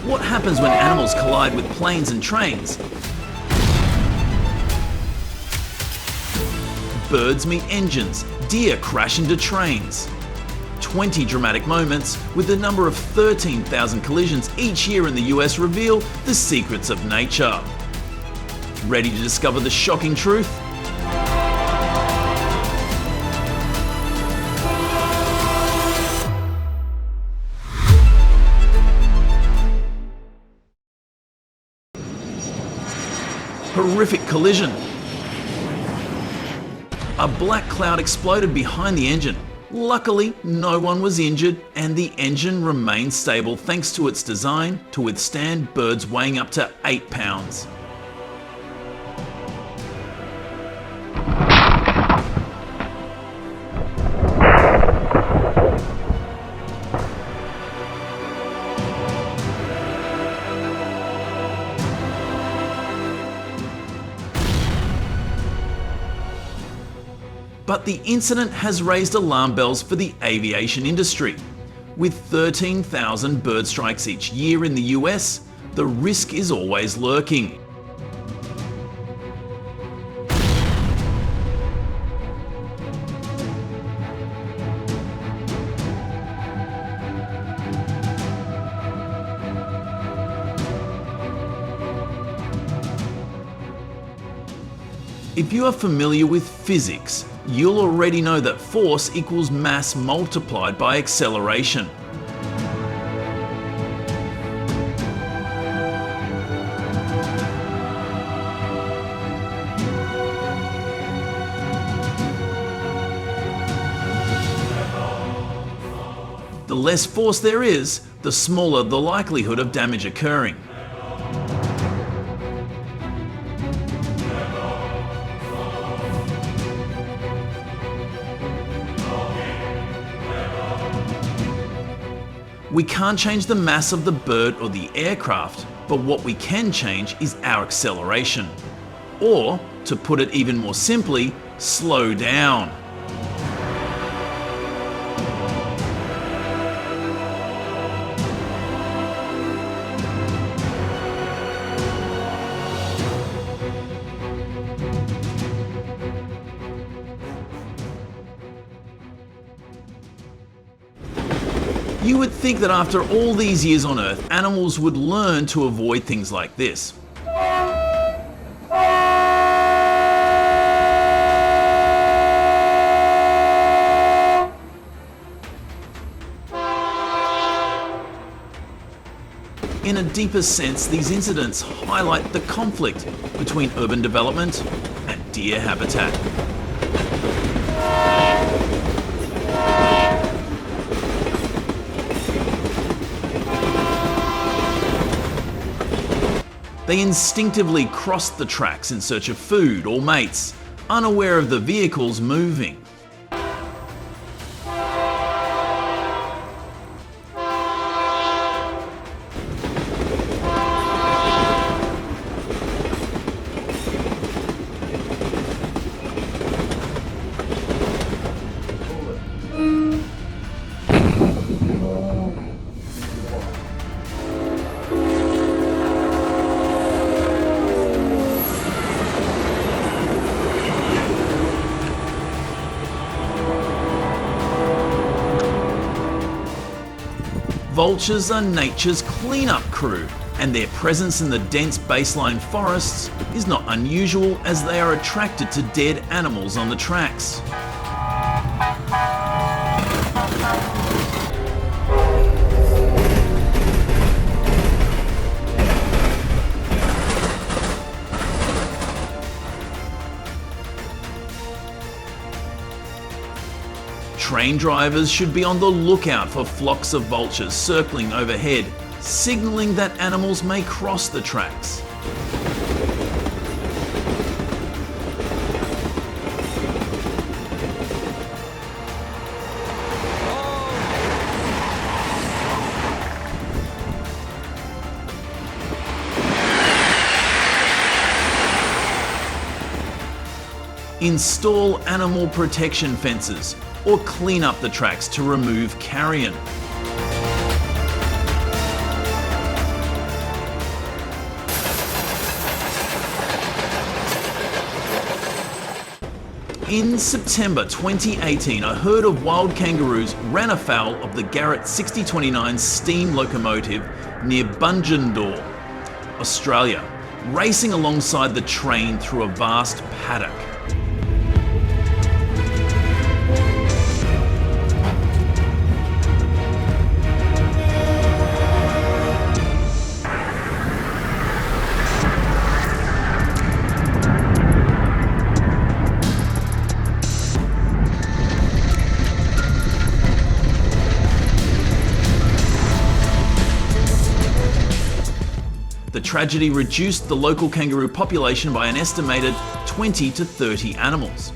What happens when animals collide with planes and trains? Birds meet engines, deer crash into trains. 20 dramatic moments with a number of 13,000 collisions each year in the US reveal the secrets of nature. Ready to discover the shocking truth? Horrific collision. A black cloud exploded behind the engine. Luckily, no one was injured and the engine remained stable thanks to its design to withstand birds weighing up to 8 pounds. But the incident has raised alarm bells for the aviation industry. With 13,000 bird strikes each year in the US, the risk is always lurking. If you are familiar with physics, you'll already know that force equals mass multiplied by acceleration. The less force there is, the smaller the likelihood of damage occurring. We can't change the mass of the bird or the aircraft, but what we can change is our acceleration. Or, to put it even more simply, slow down. You would think that after all these years on Earth, animals would learn to avoid things like this. In a deeper sense, these incidents highlight the conflict between urban development and deer habitat. They instinctively crossed the tracks in search of food or mates, unaware of the vehicles moving. Vultures are nature's cleanup crew, and their presence in the dense baseline forests is not unusual as they are attracted to dead animals on the tracks. Train drivers should be on the lookout for flocks of vultures circling overhead, signaling that animals may cross the tracks. Install animal protection fences or clean up the tracks to remove carrion. In September 2018, a herd of wild kangaroos ran afoul of the Garrett 6029 steam locomotive near Bungendore, Australia, racing alongside the train through a vast paddock. The tragedy reduced the local kangaroo population by an estimated 20 to 30 animals.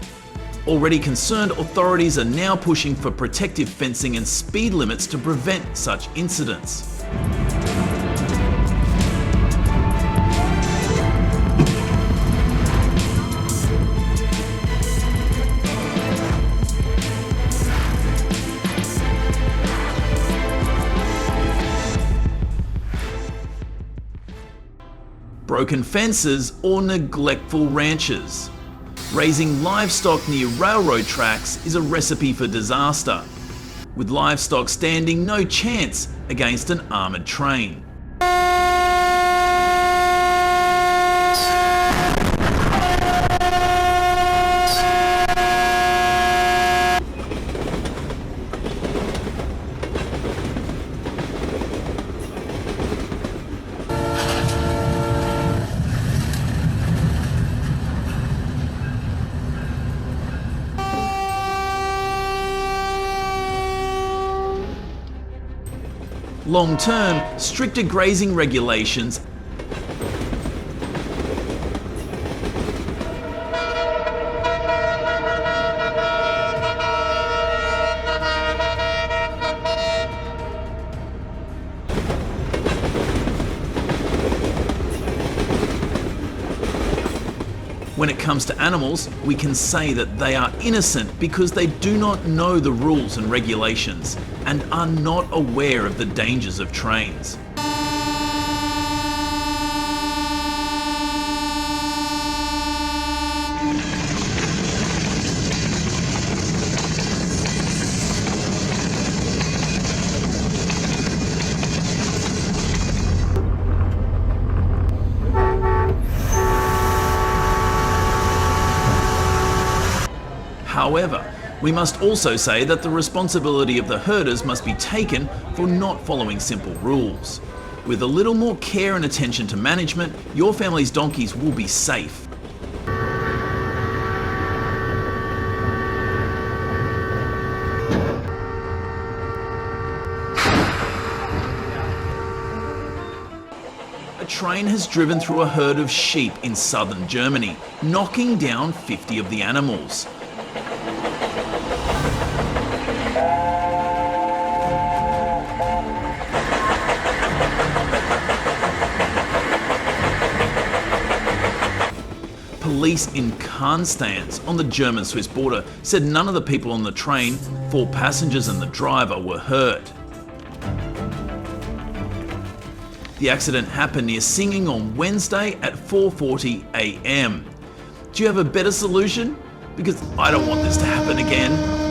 Already concerned, authorities are now pushing for protective fencing and speed limits to prevent such incidents. Broken fences or neglectful ranches. Raising livestock near railroad tracks is a recipe for disaster, with livestock standing no chance against an armoured train. Long-term, stricter grazing regulations When it comes to animals, we can say that they are innocent because they do not know the rules and regulations and are not aware of the dangers of trains. However, we must also say that the responsibility of the herders must be taken for not following simple rules. With a little more care and attention to management, your family's donkeys will be safe. A train has driven through a herd of sheep in southern Germany, knocking down 50 of the animals. Police in Konstanz on the German-Swiss border said none of the people on the train, 4 passengers and the driver, were hurt. The accident happened near Singing on Wednesday at 4:40 a.m. Do you have a better solution? Because I don't want this to happen again.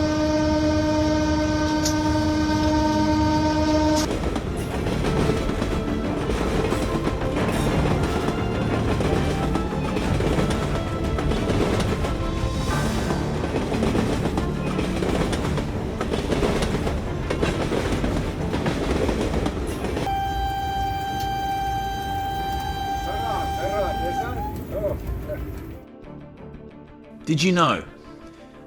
Did you know?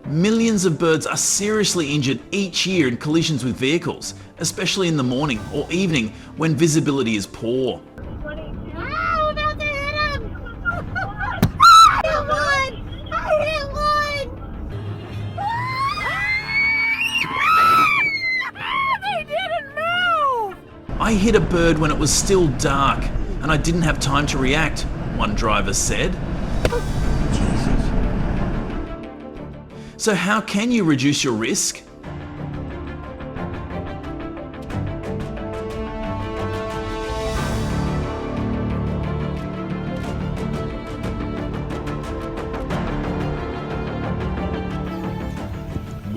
Millions of birds are seriously injured each year in collisions with vehicles, especially in the morning or evening when visibility is poor. I hit a bird when it was still dark and I didn't have time to react, one driver said. So how can you reduce your risk?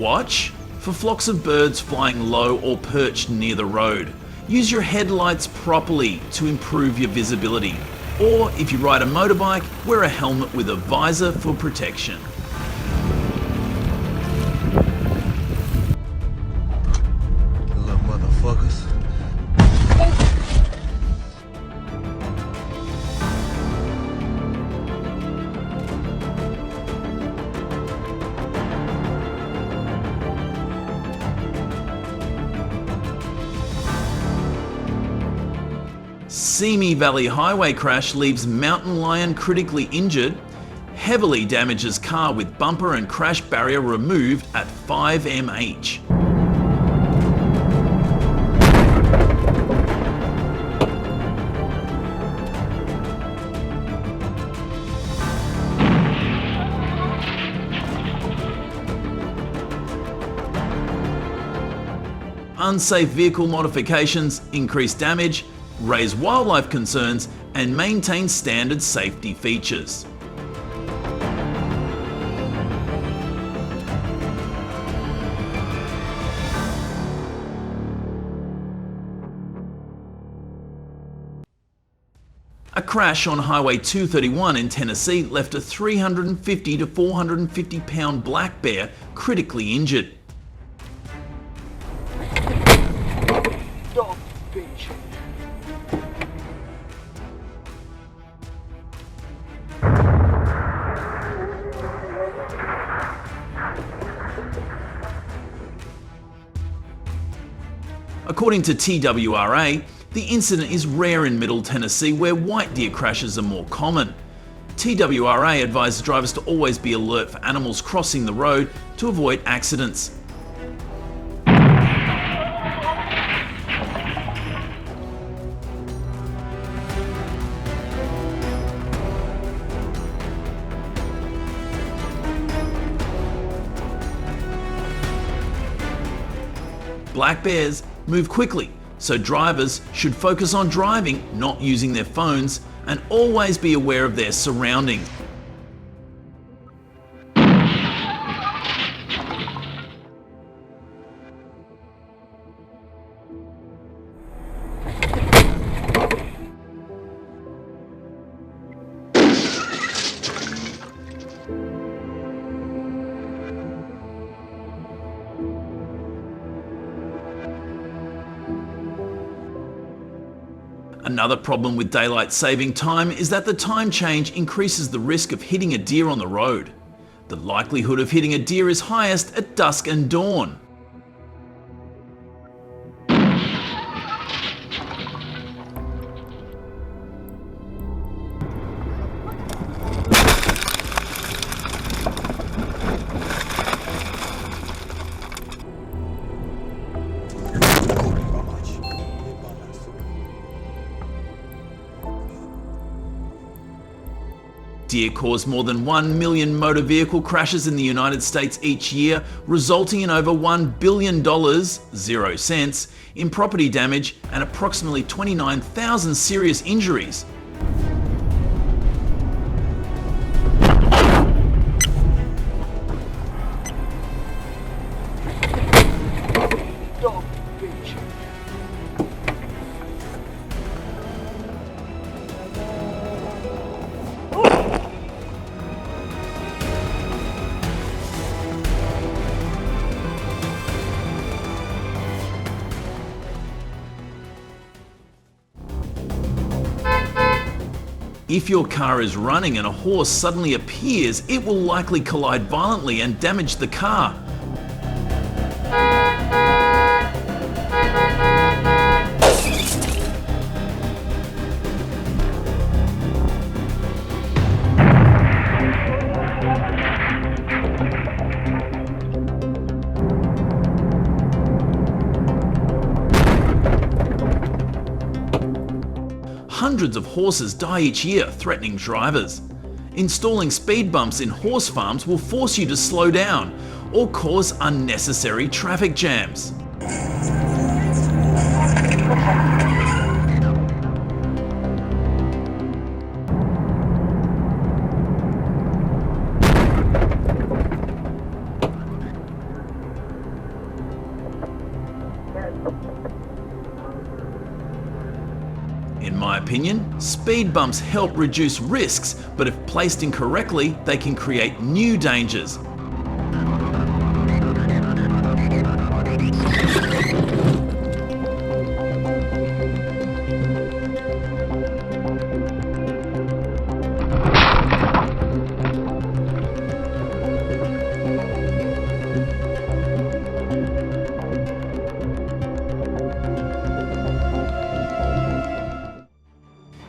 watch? For flocks of birds flying low or perched near the road. Use your headlights properly to improve your visibility. Or if you ride a motorbike, wear a helmet with a visor for protection. Little motherfuckers. Simi Valley Highway crash leaves mountain lion critically injured. Heavily damages car with bumper and crash barrier removed at 5 mph. Unsafe vehicle modifications increase damage, raise wildlife concerns, and maintain standard safety features. A crash on Highway 231 in Tennessee left a 350 to 450 pound black bear critically injured. According to TWRA, the incident is rare in Middle Tennessee where white deer crashes are more common. TWRA advises drivers to always be alert for animals crossing the road to avoid accidents. Black bears move quickly, so drivers should focus on driving, not using their phones, and always be aware of their surroundings. Another problem with daylight saving time is that the time change increases the risk of hitting a deer on the road. The likelihood of hitting a deer is highest at dusk and dawn. Deer cause more than 1 million motor vehicle crashes in the United States each year, resulting in over $1 billion, 0 cents, in property damage and approximately 29,000 serious injuries. If your car is running and a horse suddenly appears, it will likely collide violently and damage the car. Hundreds of horses die each year, threatening drivers. Installing speed bumps in horse farms will force you to slow down or cause unnecessary traffic jams. In my opinion, speed bumps help reduce risks, but if placed incorrectly, they can create new dangers.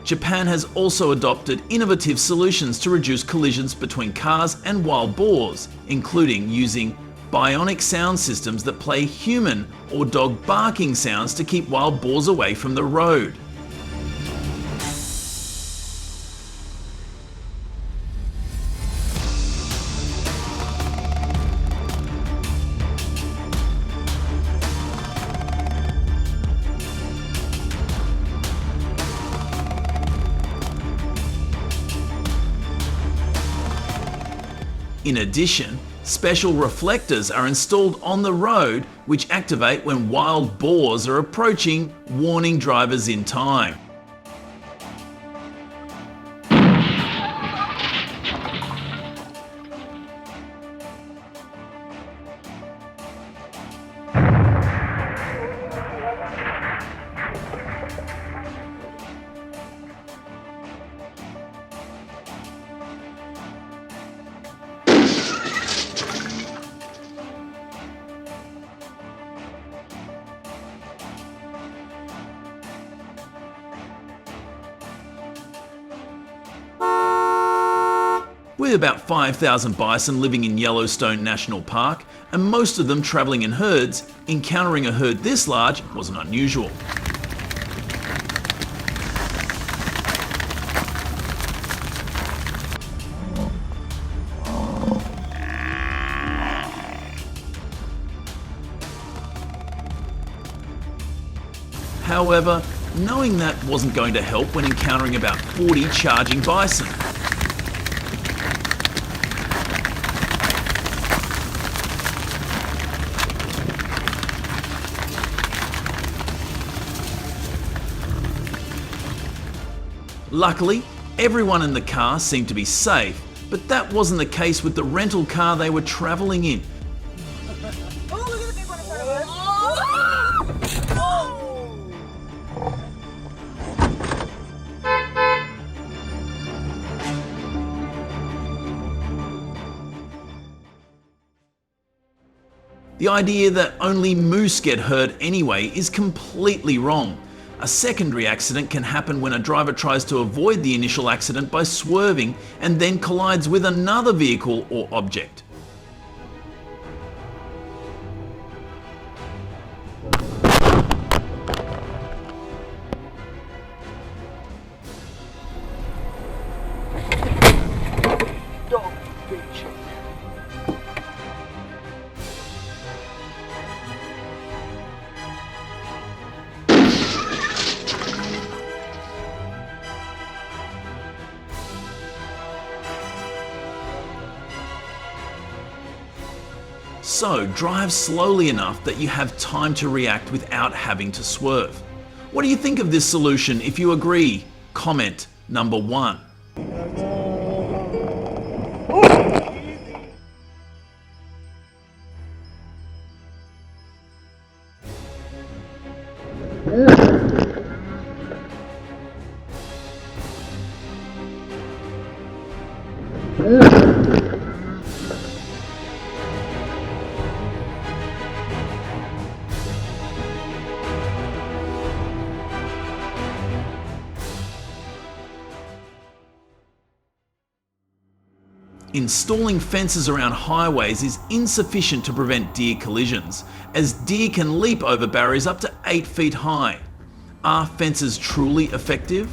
Japan has also adopted innovative solutions to reduce collisions between cars and wild boars, including using bionic sound systems that play human or dog barking sounds to keep wild boars away from the road. In addition, special reflectors are installed on the road which activate when wild boars are approaching, warning drivers in time. With about 5,000 bison living in Yellowstone National Park, and most of them travelling in herds, encountering a herd this large wasn't unusual. However, knowing that wasn't going to help when encountering about 40 charging bison. Luckily, everyone in the car seemed to be safe, but that wasn't the case with the rental car they were travelling in. Oh, look at the big one in front of us. The idea that only moose get hurt anyway is completely wrong. A secondary accident can happen when a driver tries to avoid the initial accident by swerving and then collides with another vehicle or object. Dog, bitch. So drive slowly enough that you have time to react without having to swerve. What do you think of this solution? If you agree, comment number 1. Installing fences around highways is insufficient to prevent deer collisions, as deer can leap over barriers up to 8 feet high. Are fences truly effective?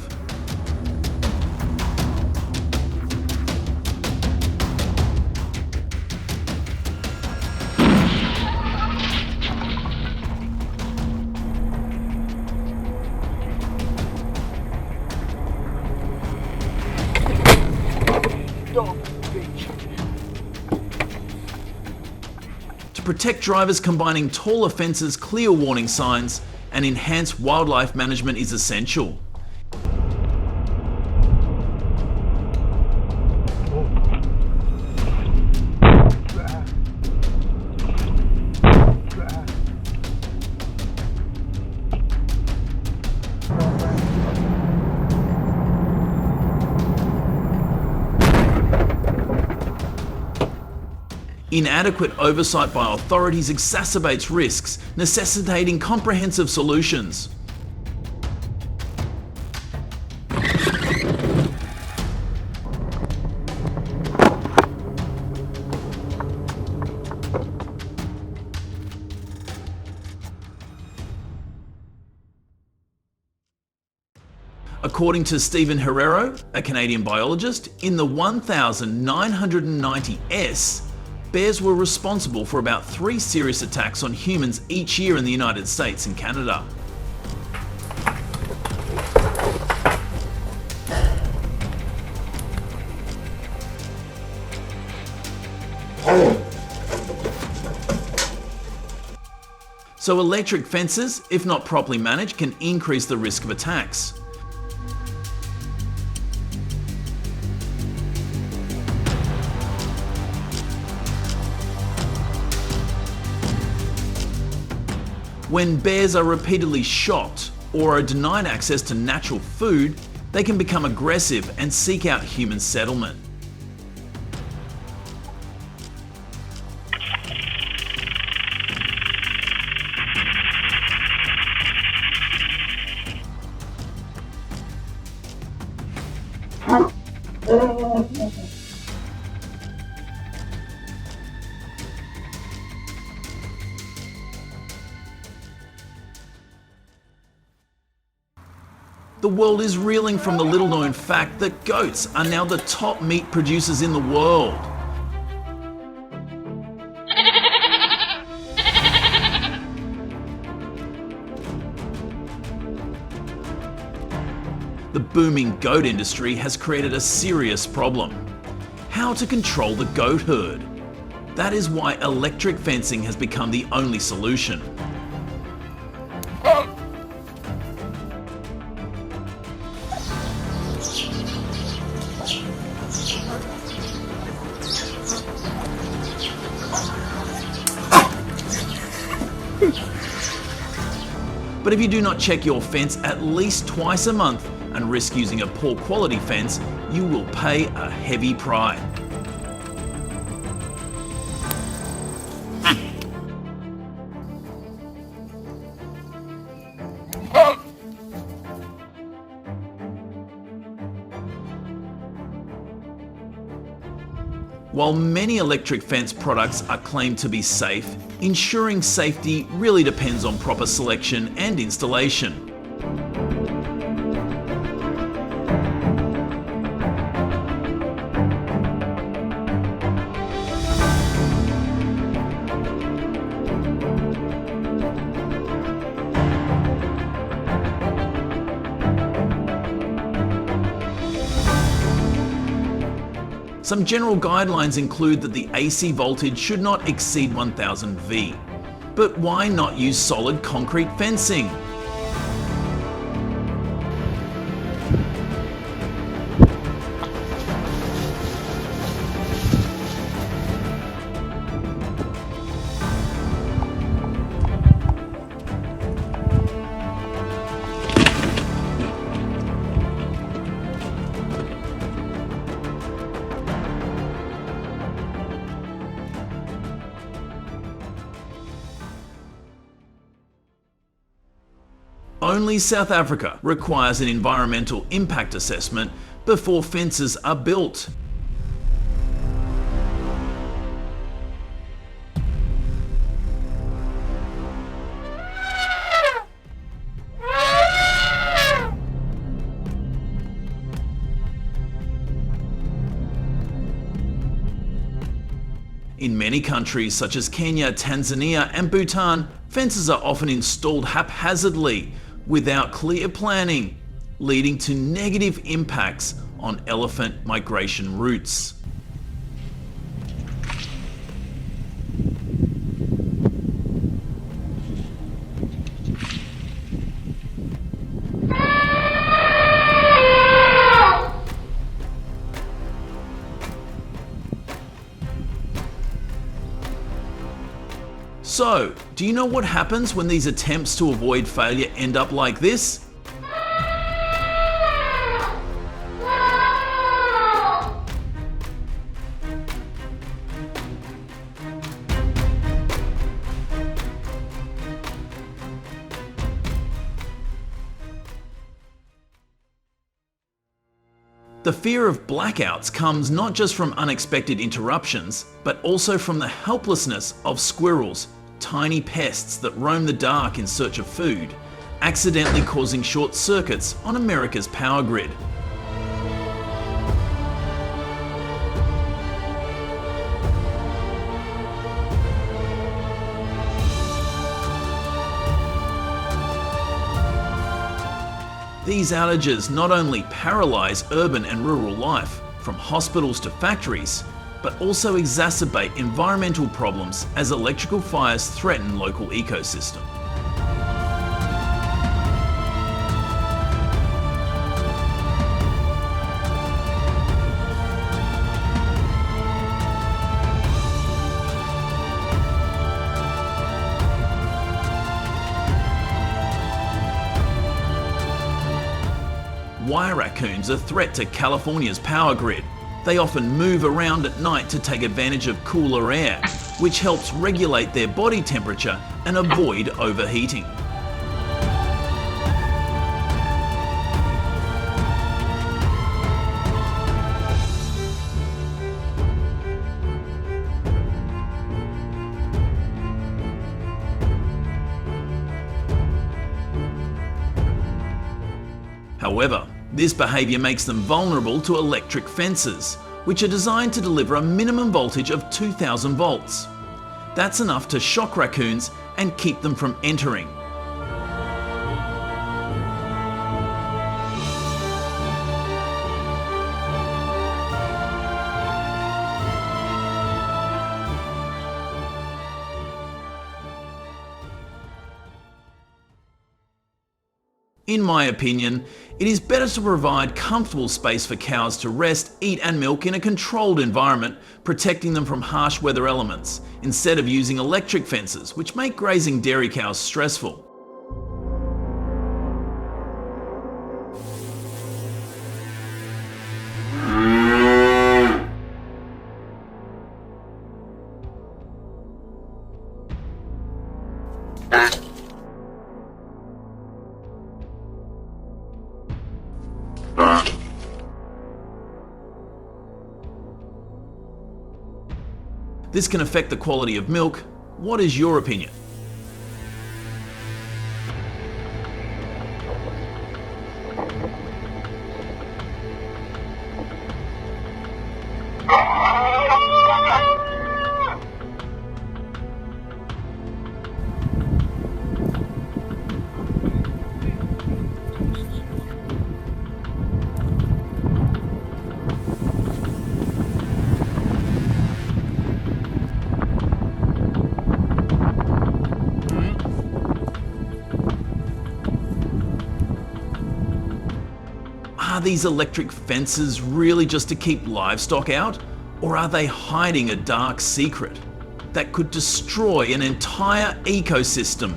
Dog, bitch. To protect drivers, combining taller fences, clear warning signs, and enhanced wildlife management is essential. Inadequate oversight by authorities exacerbates risks, necessitating comprehensive solutions. According to Stephen Herrero, a Canadian biologist, in the 1990 S, bears were responsible for about 3 serious attacks on humans each year in the United States and Canada. So electric fences, if not properly managed, can increase the risk of attacks. When bears are repeatedly shot or are denied access to natural food, they can become aggressive and seek out human settlement. The world is reeling from the little-known fact that goats are now the top meat producers in the world. The booming goat industry has created a serious problem: how to control the goat herd. That is why electric fencing has become the only solution. But if you do not check your fence at least twice a month and risk using a poor quality fence, you will pay a heavy price. While many electric fence products are claimed to be safe, ensuring safety really depends on proper selection and installation. Some general guidelines include that the AC voltage should not exceed 1000 V. But why not use solid concrete fencing? Only South Africa requires an environmental impact assessment before fences are built. In many countries such as Kenya, Tanzania and Bhutan, fences are often installed haphazardly without clear planning, leading to negative impacts on elephant migration routes. So, do you know what happens when these attempts to avoid failure end up like this? The fear of blackouts comes not just from unexpected interruptions, but also from the helplessness of squirrels, tiny pests that roam the dark in search of food, accidentally causing short circuits on America's power grid. These outages not only paralyse urban and rural life, from hospitals to factories, but also exacerbate environmental problems as electrical fires threaten local ecosystem. Wire raccoons are a threat to California's power grid. They often move around at night to take advantage of cooler air, which helps regulate their body temperature and avoid overheating. However, this behaviour makes them vulnerable to electric fences, which are designed to deliver a minimum voltage of 2000 volts. That's enough to shock raccoons and keep them from entering. In my opinion, it is better to provide comfortable space for cows to rest, eat and milk in a controlled environment, protecting them from harsh weather elements, instead of using electric fences, which make grazing dairy cows stressful. This can affect the quality of milk. What is your opinion? Are these electric fences really just to keep livestock out? Or are they hiding a dark secret that could destroy an entire ecosystem?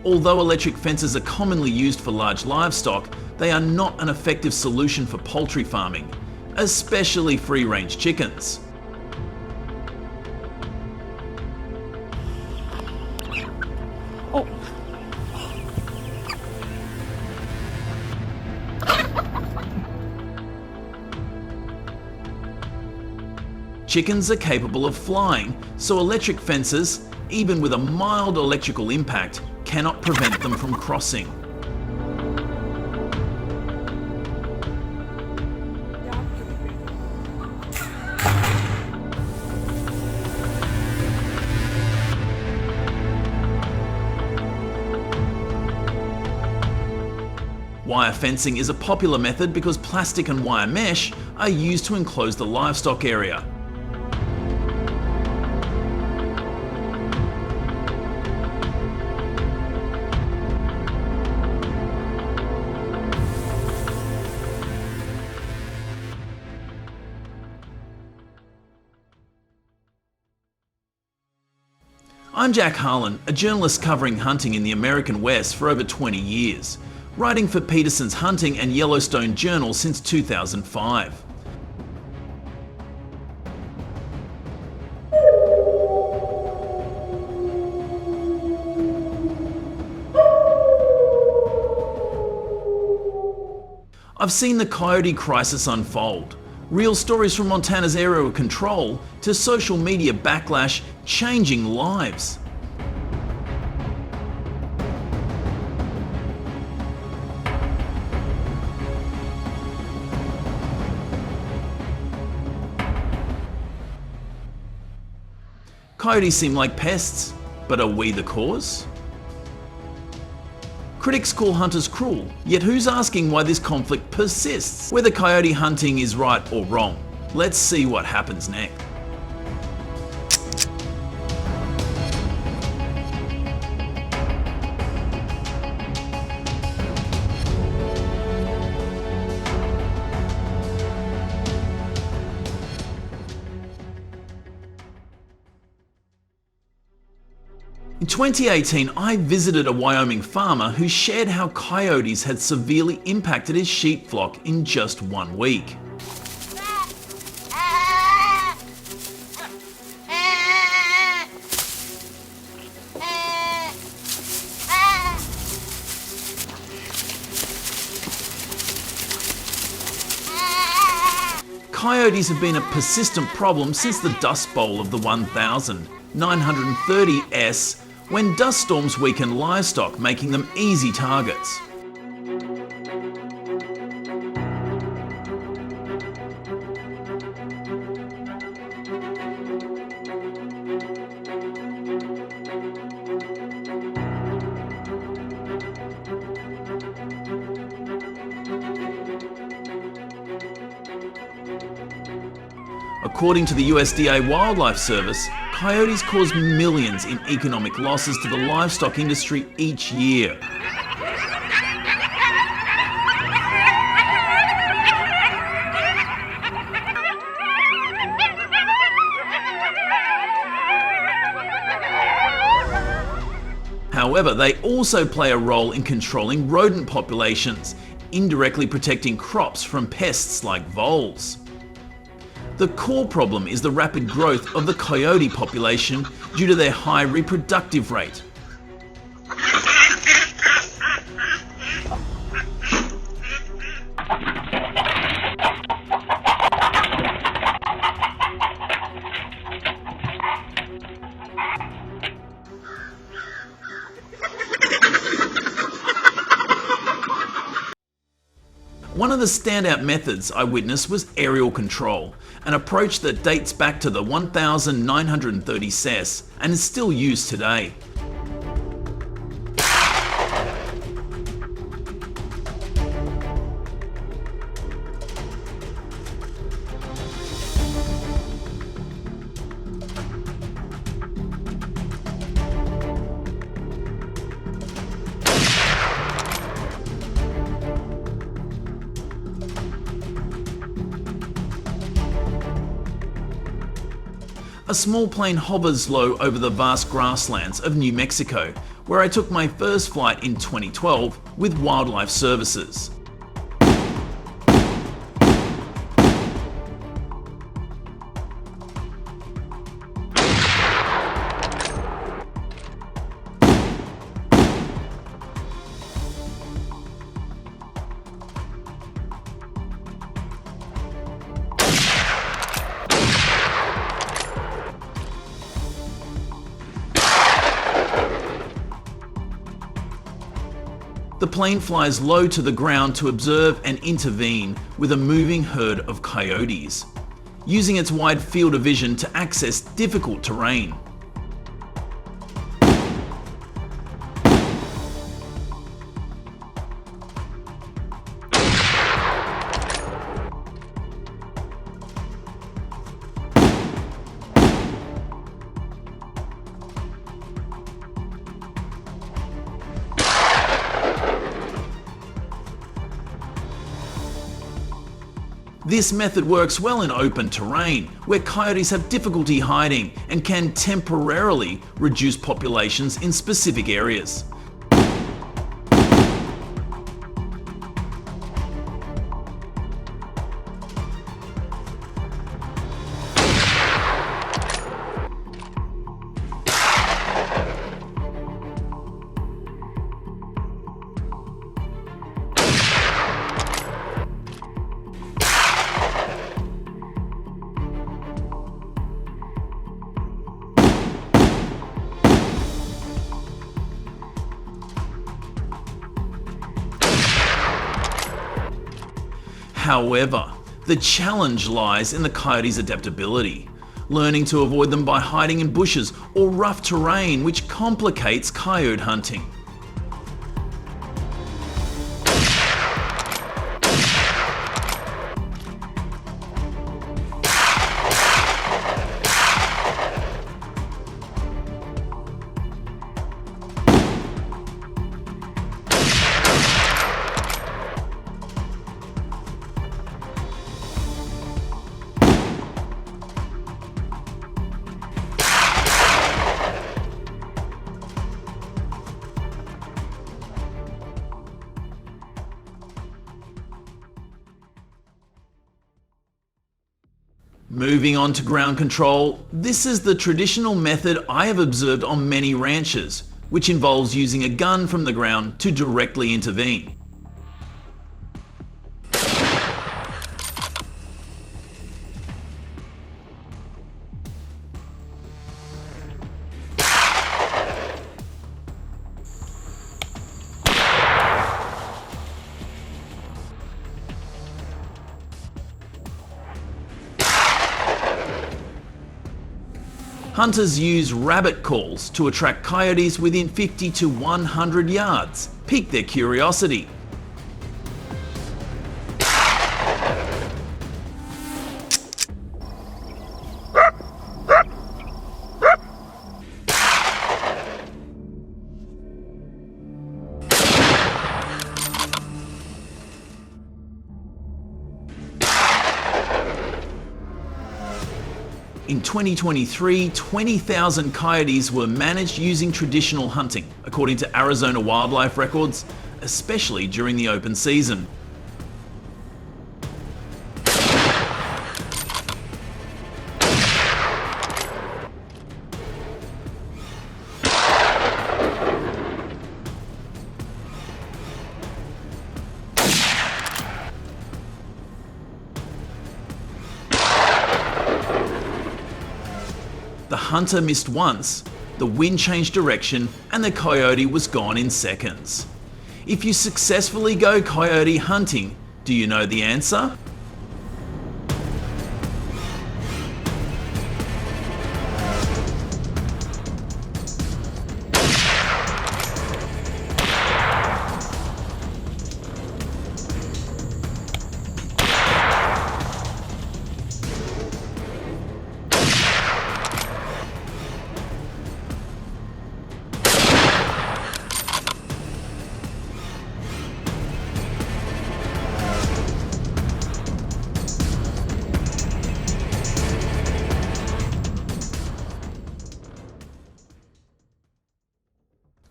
Although electric fences are commonly used for large livestock, they are not an effective solution for poultry farming, especially free-range chickens. Oh. Chickens are capable of flying, so electric fences, even with a mild electrical impact, cannot prevent them from crossing. Wire fencing is a popular method because plastic and wire mesh are used to enclose the livestock area. I'm Jack Harlan, a journalist covering hunting in the American West for over 20 years, writing for Peterson's Hunting and Yellowstone Journal since 2005. I've seen the coyote crisis unfold. Real stories from Montana's area of control to social media backlash changing lives. Coyotes seem like pests, but are we the cause? Critics call hunters cruel, yet who's asking why this conflict persists? Whether coyote hunting is right or wrong. Let's see what happens next. In 2018, I visited a Wyoming farmer who shared how coyotes had severely impacted his sheep flock in just 1 week. Coyotes have been a persistent problem since the Dust Bowl of the 1930s, when dust storms weakened livestock, making them easy targets. According to the USDA Wildlife Service, coyotes cause millions in economic losses to the livestock industry each year. However, they also play a role in controlling rodent populations, indirectly protecting crops from pests like voles. The core problem is the rapid growth of the coyote population due to their high reproductive rate. One of the standout methods I witnessed was aerial control, an approach that dates back to the 1930s and is still used today. A small plane hovers low over the vast grasslands of New Mexico, where I took my first flight in 2012 with Wildlife Services. The plane flies low to the ground to observe and intervene with a moving herd of coyotes, using its wide field of vision to access difficult terrain. This method works well in open terrain, where coyotes have difficulty hiding and can temporarily reduce populations in specific areas. However, the challenge lies in the coyote's adaptability, learning to avoid them by hiding in bushes or rough terrain, which complicates coyote hunting. Moving on to ground control, this is the traditional method I have observed on many ranches, which involves using a gun from the ground to directly intervene. Hunters use rabbit calls to attract coyotes within 50 to 100 yards, pique their curiosity. In 2023, 20,000 coyotes were managed using traditional hunting, according to Arizona wildlife records, especially during the open season. The hunter missed once, the wind changed direction, and the coyote was gone in seconds. If you successfully go coyote hunting, do you know the answer?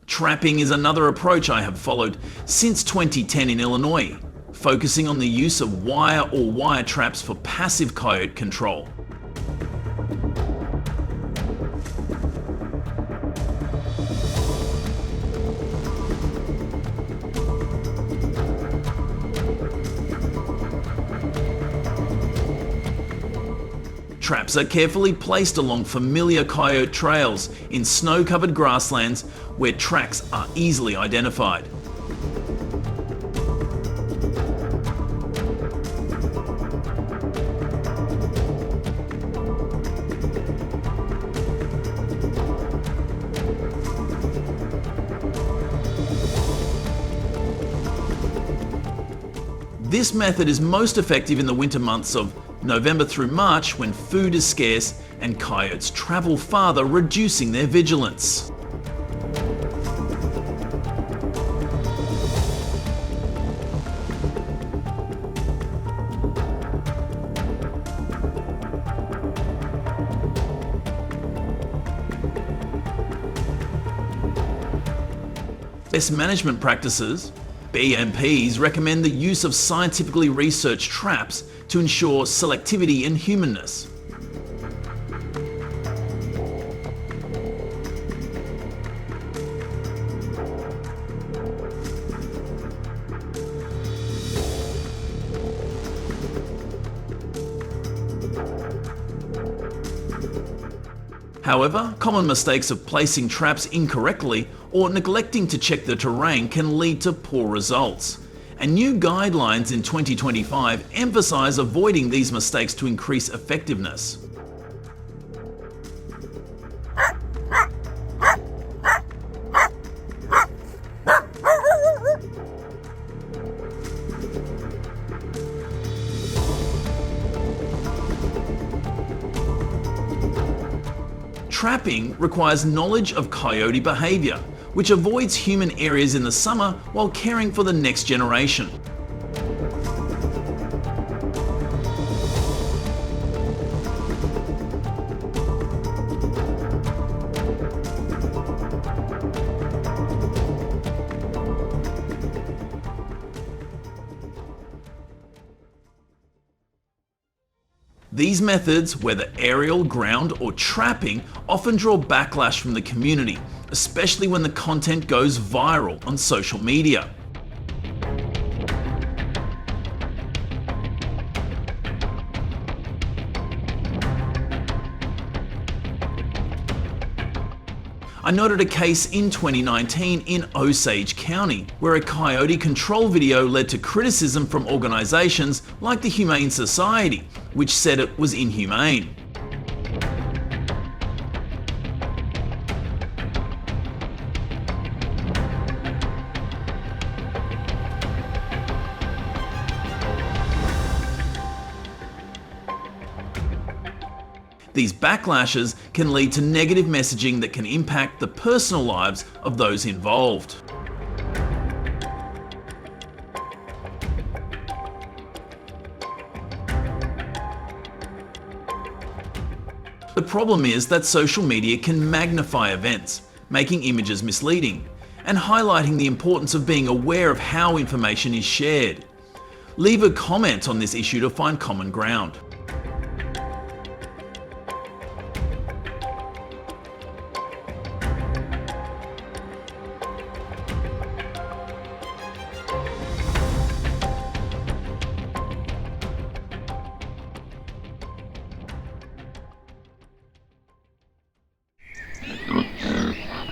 Trapping is another approach I have followed since 2010 in Illinois, focusing on the use of wire or wire traps for passive coyote control. Traps are carefully placed along familiar coyote trails in snow-covered grasslands where tracks are easily identified. This method is most effective in the winter months of November through March, when food is scarce and coyotes travel farther, reducing their vigilance. Best management practices. BMPs recommend the use of scientifically researched traps to ensure selectivity and humanness. However, common mistakes of placing traps incorrectly or neglecting to check the terrain can lead to poor results. And new guidelines in 2025 emphasise avoiding these mistakes to increase effectiveness. Trapping requires knowledge of coyote behaviour, which avoids human areas in the summer while caring for the next generation. These methods, whether aerial, ground, or trapping, often draw backlash from the community, especially when the content goes viral on social media. I noted a case in 2019 in Osage County, where a coyote control video led to criticism from organisations like the Humane Society, which said it was inhumane. These backlashes can lead to negative messaging that can impact the personal lives of those involved. The problem is that social media can magnify events, making images misleading, and highlighting the importance of being aware of how information is shared. Leave a comment on this issue to find common ground.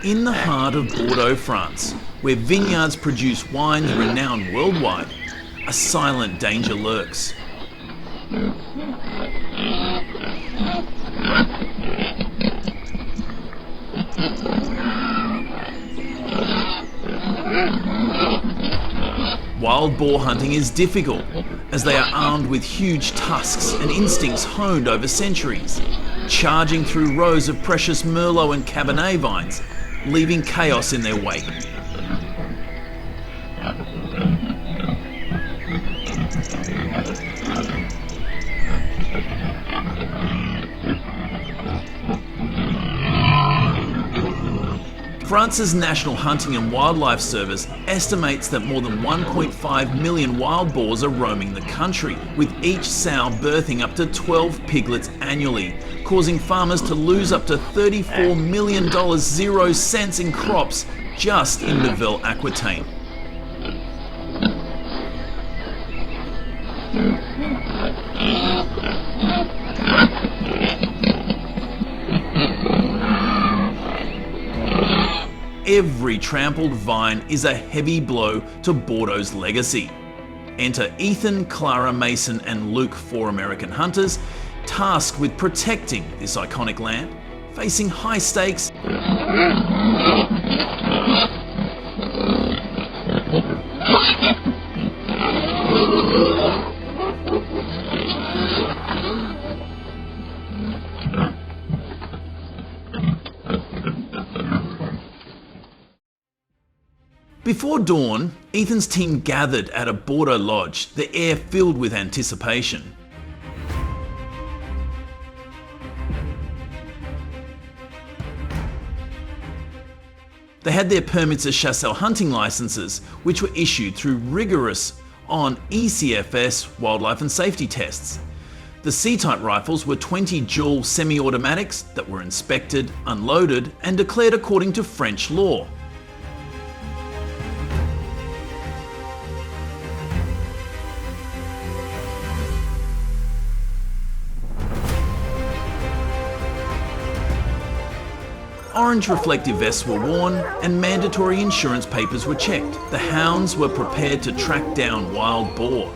In the heart of Bordeaux, France, where vineyards produce wines renowned worldwide, a silent danger lurks. Wild boar hunting is difficult, as they are armed with huge tusks and instincts honed over centuries, charging through rows of precious Merlot and Cabernet vines, leaving chaos in their wake. France's National Hunting and Wildlife Service estimates that more than 1.5 million wild boars are roaming the country, with each sow birthing up to 12 piglets annually, causing farmers to lose up to $34 million 0 cents in crops just in Nouvelle-Aquitaine. Every trampled vine is a heavy blow to Bordeaux's legacy. Enter Ethan, Clara, Mason, and Luke, 4 American hunters, tasked with protecting this iconic land, facing high stakes Before dawn, Ethan's team gathered at a Bordeaux lodge, the air filled with anticipation. They had their permits as chasseur hunting licenses, which were issued through rigorous ECFS wildlife and safety tests. The C-type rifles were 20 dual semi-automatics that were inspected, unloaded, and declared according to French law. Orange reflective vests were worn and mandatory insurance papers were checked. The hounds were prepared to track down wild boar.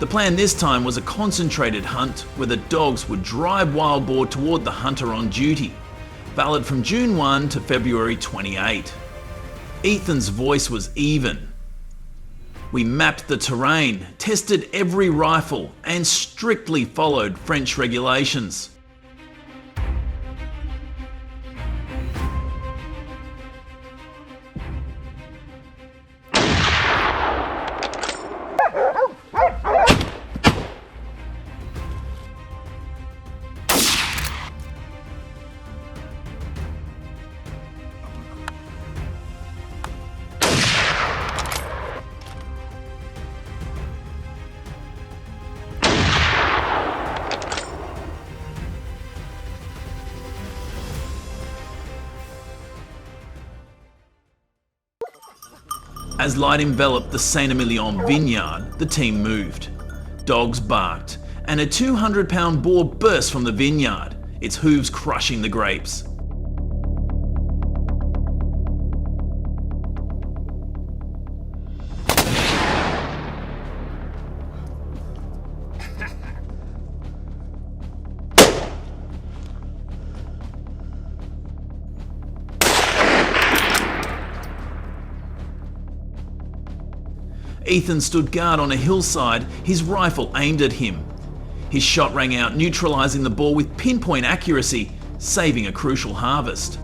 The plan this time was a concentrated hunt where the dogs would drive wild boar toward the hunter on duty, valid from June 1 to February 28. Ethan's voice was even. We mapped the terrain, tested every rifle, and strictly followed French regulations. As light enveloped the Saint-Emilion vineyard, the team moved. Dogs barked, and a 200-pound boar burst from the vineyard, its hooves crushing the grapes. Ethan stood guard on a hillside, his rifle aimed at him. His shot rang out, neutralizing the boar with pinpoint accuracy, saving a crucial harvest.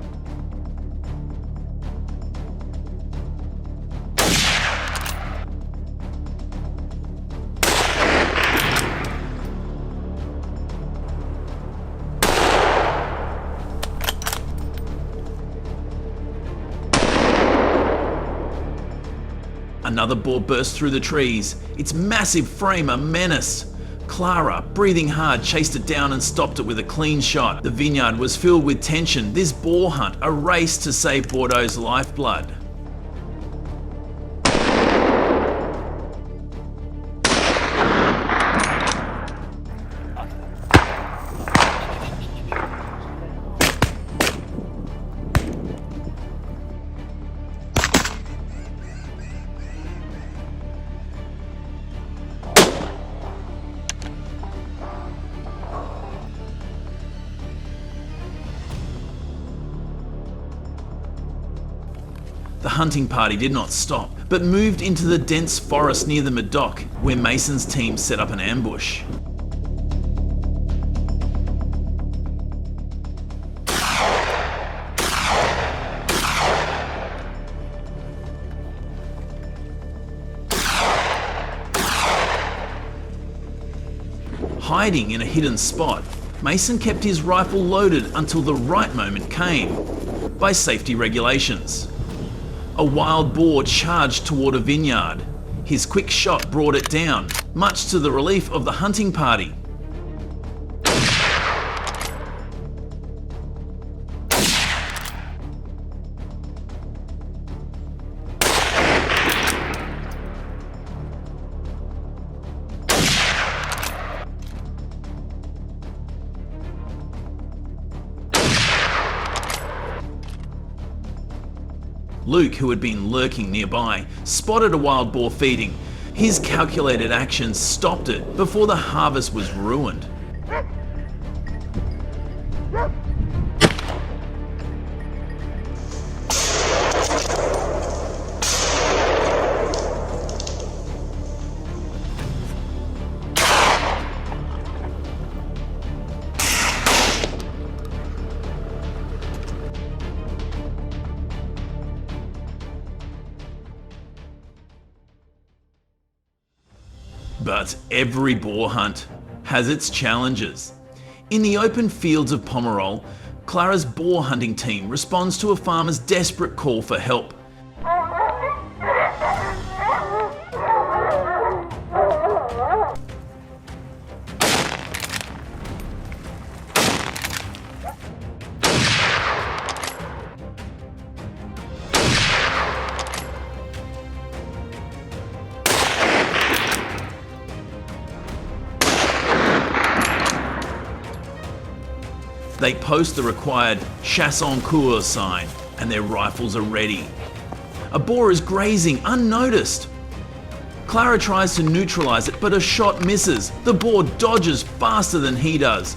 Another boar burst through the trees, its massive frame a menace. Clara, breathing hard, chased it down and stopped it with a clean shot. The vineyard was filled with tension, this boar hunt a race to save Bordeaux's lifeblood. The hunting party did not stop, but moved into the dense forest near the Medoc, where Mason's team set up an ambush. Hiding in a hidden spot, Mason kept his rifle loaded until the right moment came, by safety regulations. A wild boar charged toward a vineyard. His quick shot brought it down, much to the relief of the hunting party. Luke, who had been lurking nearby, spotted a wild boar feeding. His calculated actions stopped it before the harvest was ruined. But every boar hunt has its challenges. In the open fields of Pomerol, Clara's boar hunting team responds to a farmer's desperate call for help. They post the required chasse en cours sign and their rifles are ready. A boar is grazing unnoticed. Clara tries to neutralize it, but a shot misses. The boar dodges faster than he does.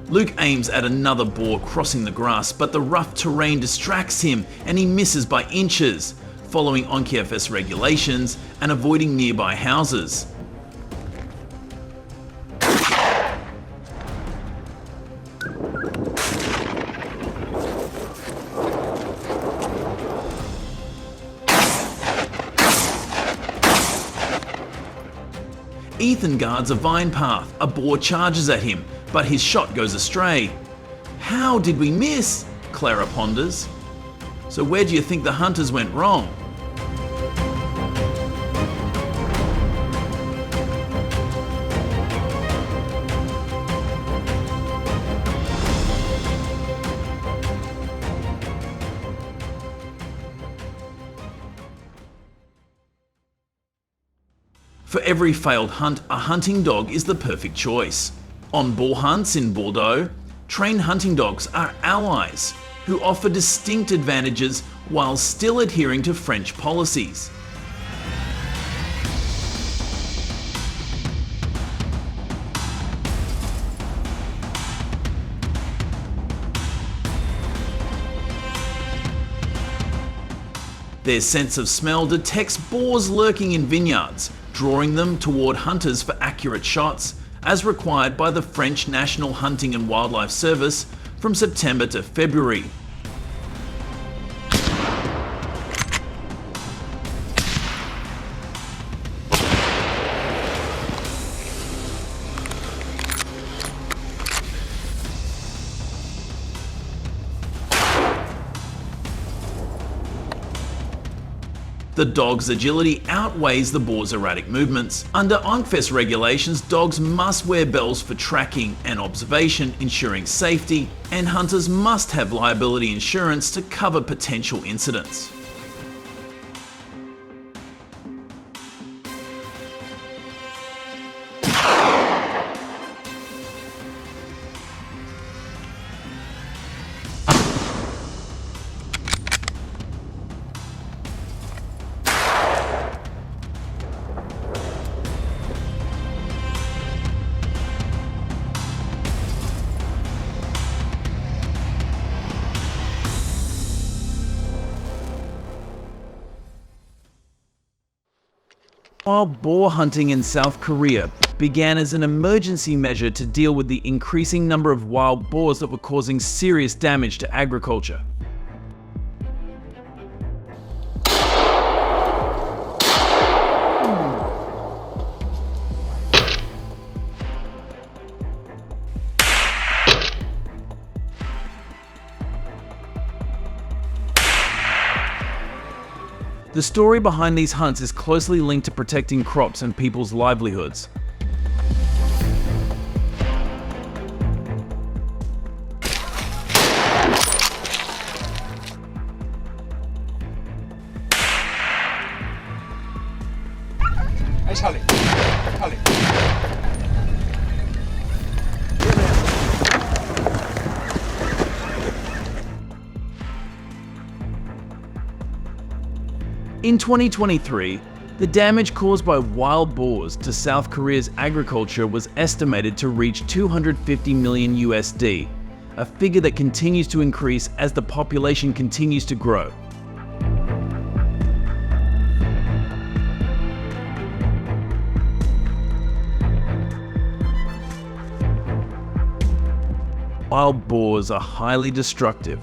Luke aims at another boar crossing the grass, but the rough terrain distracts him and he misses by inches, following ONCFS regulations and avoiding nearby houses. Ethan guards a vine path. A boar charges at him, but his shot goes astray. How did we miss? Clara ponders. So where do you think the hunters went wrong? For every failed hunt, a hunting dog is the perfect choice. On boar hunts in Bordeaux, trained hunting dogs are allies who offer distinct advantages while still adhering to French policies. Their sense of smell detects boars lurking in vineyards, drawing them toward hunters for accurate shots, as required by the French National Hunting and Wildlife Service from September to February. The dog's agility outweighs the boar's erratic movements. Under ONCFS regulations, dogs must wear bells for tracking and observation, ensuring safety, and hunters must have liability insurance to cover potential incidents. Wild boar hunting in South Korea began as an emergency measure to deal with the increasing number of wild boars that were causing serious damage to agriculture. The story behind these hunts is closely linked to protecting crops and people's livelihoods. In 2023, The damage caused by wild boars to South Korea's agriculture was estimated to reach 250 million USD, a figure that continues to increase as the population continues to grow. Wild boars are highly destructive,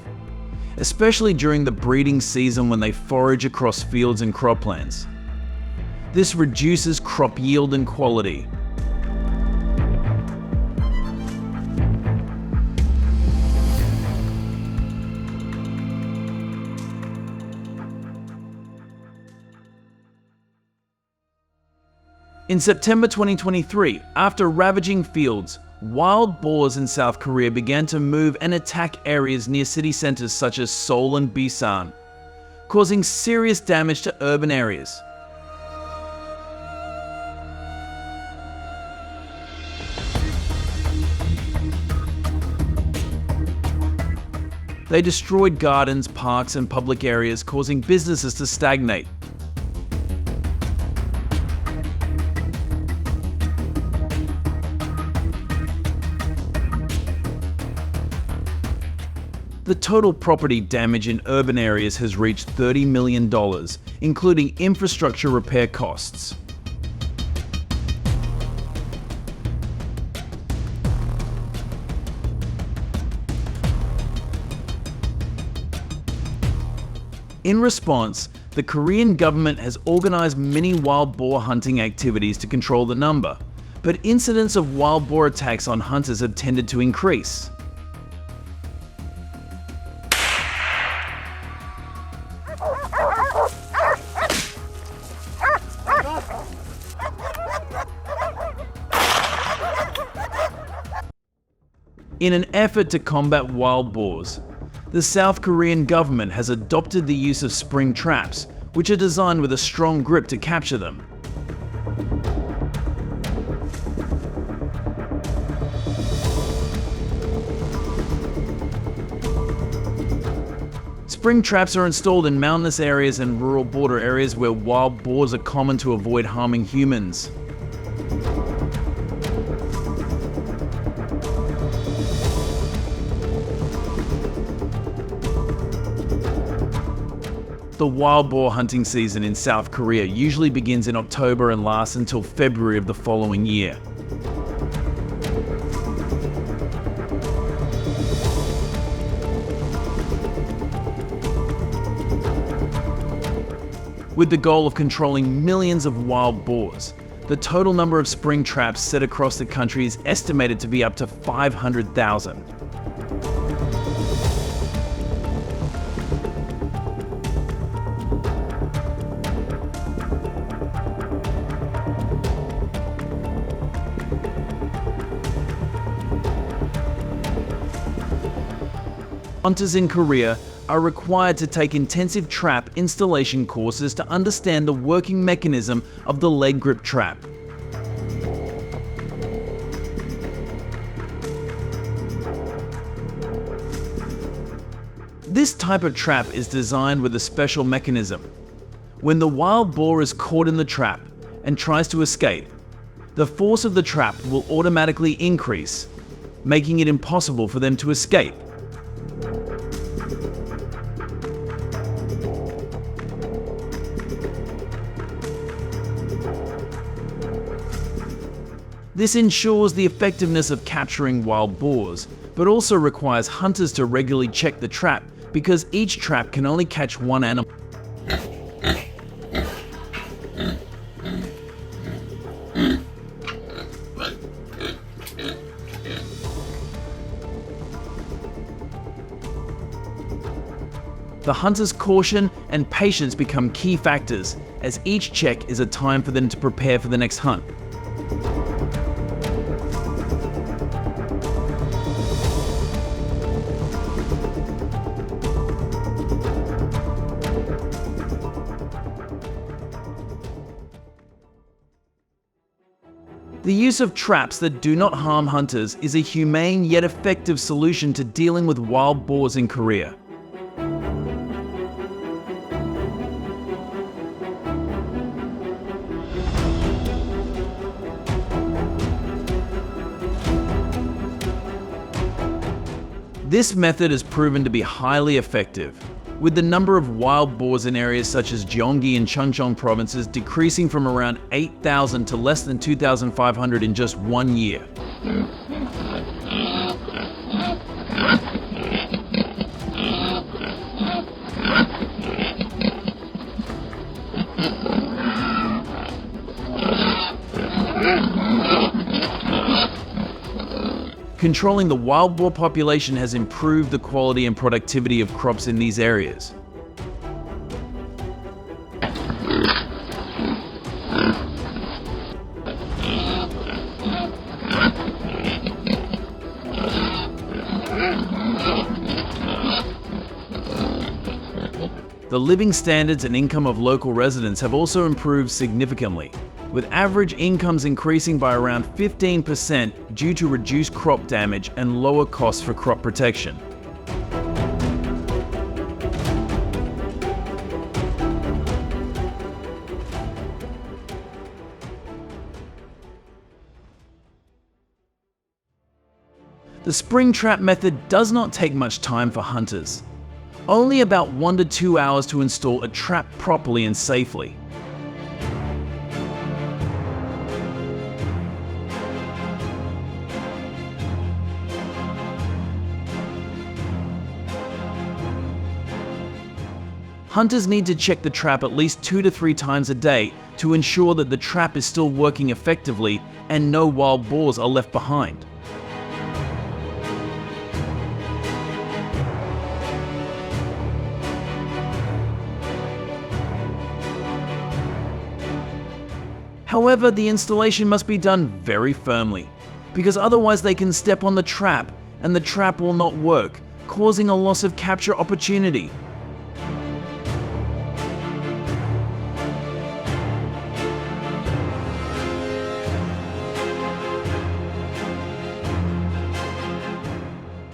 especially during the breeding season when they forage across fields and croplands. This reduces crop yield and quality. In September 2023, after ravaging fields, wild boars in South Korea began to move and attack areas near city centers such as Seoul and Busan, causing serious damage to urban areas. They destroyed gardens, parks, and public areas, causing businesses to stagnate. The total property damage in urban areas has reached $30 million, including infrastructure repair costs. In response, the Korean government has organized many wild boar hunting activities to control the number, but incidents of wild boar attacks on hunters have tended to increase. In an effort to combat wild boars, the South Korean government has adopted the use of spring traps, which are designed with a strong grip to capture them. Spring traps are installed in mountainous areas and rural border areas where wild boars are common to avoid harming humans. The wild boar hunting season in South Korea usually begins in October and lasts until February of the following year. With the goal of controlling millions of wild boars, the total number of spring traps set across the country is estimated to be up to 500,000. Hunters in Korea are required to take intensive trap installation courses to understand the working mechanism of the leg grip trap. This type of trap is designed with a special mechanism. When the wild boar is caught in the trap and tries to escape, the force of the trap will automatically increase, making it impossible for them to escape. This ensures the effectiveness of capturing wild boars, but also requires hunters to regularly check the trap because each trap can only catch one animal. The hunter's caution and patience become key factors, as each check is a time for them to prepare for the next hunt. The use of traps that do not harm hunters is a humane yet effective solution to dealing with wild boars in Korea. This method has proven to be highly effective, with the number of wild boars in areas such as Gyeonggi and Chungcheong provinces decreasing from around 8,000 to less than 2,500 in just 1 year. Controlling the wild boar population has improved the quality and productivity of crops in these areas. The living standards and income of local residents have also improved significantly, with average incomes increasing by around 15% due to reduced crop damage and lower costs for crop protection. The spring trap method does not take much time for hunters. Only about 1 to 2 hours to install a trap properly and safely. Hunters need to check the trap at least 2 to 3 times a day to ensure that the trap is still working effectively and no wild boars are left behind. However, the installation must be done very firmly, because otherwise they can step on the trap and the trap will not work, causing a loss of capture opportunity.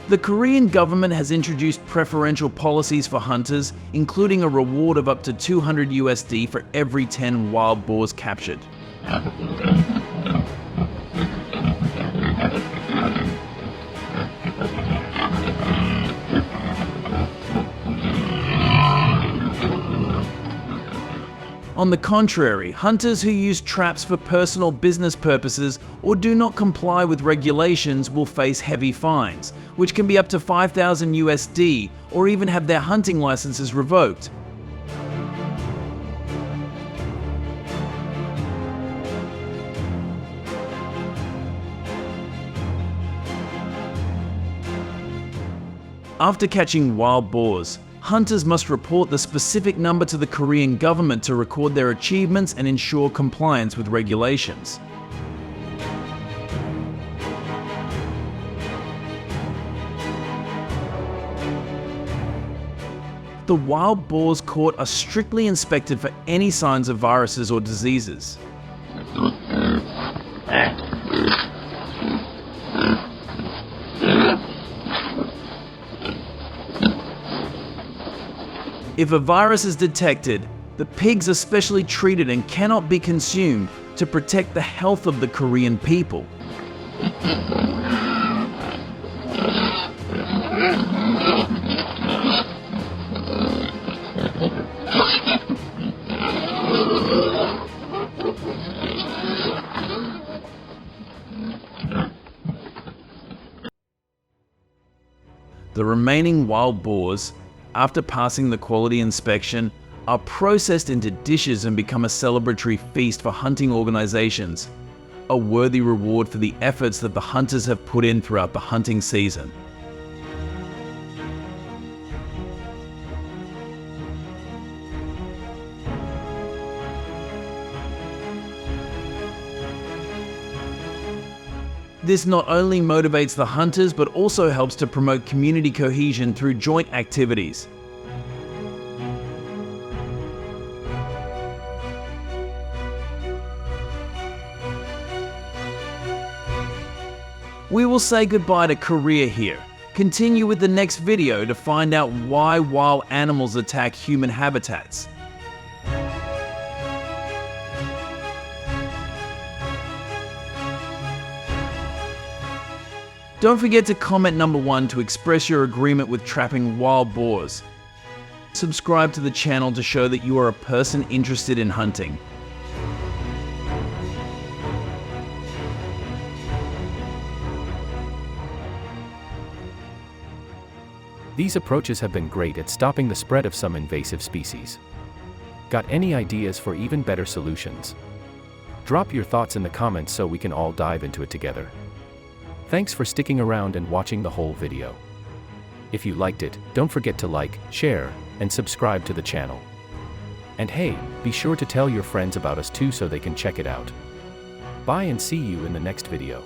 The Korean government has introduced preferential policies for hunters, including a reward of up to $200 for every 10 wild boars captured. On the contrary, hunters who use traps for personal business purposes or do not comply with regulations will face heavy fines, which can be up to $5,000 or even have their hunting licenses revoked. After catching wild boars, hunters must report the specific number to the Korean government to record their achievements and ensure compliance with regulations. The wild boars caught are strictly inspected for any signs of viruses or diseases. If a virus is detected, the pigs are specially treated and cannot be consumed to protect the health of the Korean people. The remaining wild boars, after passing the quality inspection, are processed into dishes and become a celebratory feast for hunting organizations, a worthy reward for the efforts that the hunters have put in throughout the hunting season. This not only motivates the hunters, but also helps to promote community cohesion through joint activities. We will say goodbye to Korea here. Continue with the next video to find out why wild animals attack human habitats. Don't forget to comment number 1 to express your agreement with trapping wild boars. Subscribe to the channel to show that you are a person interested in hunting. These approaches have been great at stopping the spread of some invasive species. Got any ideas for even better solutions? Drop your thoughts in the comments so we can all dive into it together. Thanks for sticking around and watching the whole video. If you liked it, don't forget to like, share, and subscribe to the channel. And hey, be sure to tell your friends about us too so they can check it out. Bye and see you in the next video.